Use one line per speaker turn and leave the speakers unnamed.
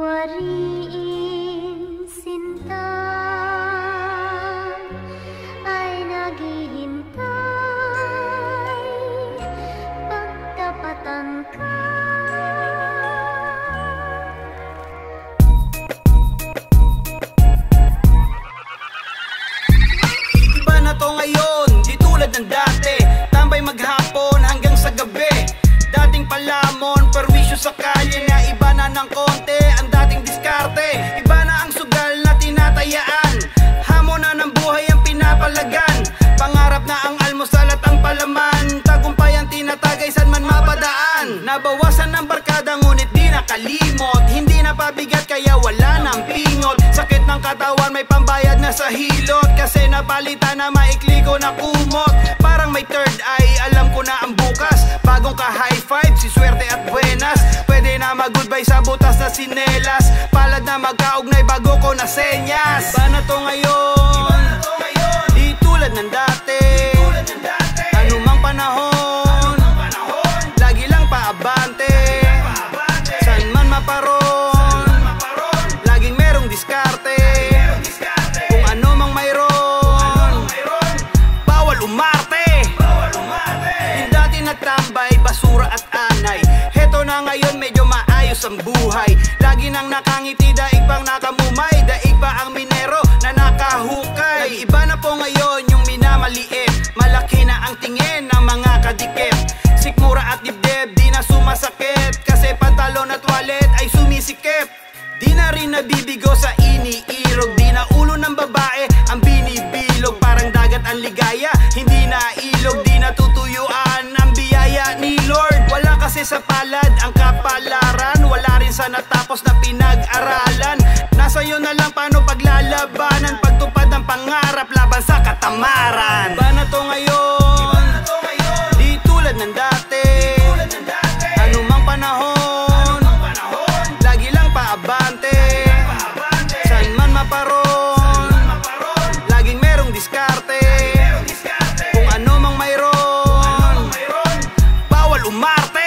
Wariin sinta ay naghihintay pagtapatan ka.
Iba na to ngayon, di tulad ng dati. Tambay maghapon hanggang sa gabi. Dating palamon, perwisyo sa kalye na iba na ng konti. Ang dating diskarte, iba na ang sugal na tinatayaan. Hamon na ng buhay ang pinapalagan. Pangarap na ang almusal at ang palaman. Tagumpay ang tinatagay saan man mapadaan. Nabawasan ng barkada ngunit di nakalimot. Hindi na pabigat kaya wala nang pingot. Sakit ng katawan may pambayad na sa hilot. Kasi napalitan na maikli ko na kumot. Parang may third eye, alam ko na ang bukas. Bagong ka high five, si swerte at buenas. Pwede na mag-goodbye sa butas na sinelas. Palad na magkaugnay bago ko na senyas. Iba na to ngayon, di tulad ng dati. Anumang panahon, lagi lang paabante. San man maparon, laging merong diskarte. Kung ano mang mayroon, bawal umarte. Yung dati nagtambay, basura at anay. Heto na ngayon medyo maayos ang buhay. Lagi nang nakangiti, daig pang nakamumay. Daig pa ang minero na nakahukay. Iba na po ngayon yung minamaliit. Malaki na ang tingin ng mga kadikit. Sikmura at dibdib, di na sumasakit. Kasi pantalon at wallet ay sumisikip. Di na rin nabibigo sa iniirog. Di na ulo ng babae ang binibilog. Parang dagat ang ligaya, hindi na ilog. Di na tutuyuan ang biyaya ni Lord. Wala kasi sa palad ang kapalaran. Wala rin sa natapos na pinag-aralan. Nasa iyo na lang paano paglalabanan. Pagtupad ng pangarap laban sa katamaran. Iba na to ngayon, di tulad ng dati. Anumang panahon, lagi lang paabante. San man maparon, laging merong diskarte. Kung ano mang mayroon, bawal umarte.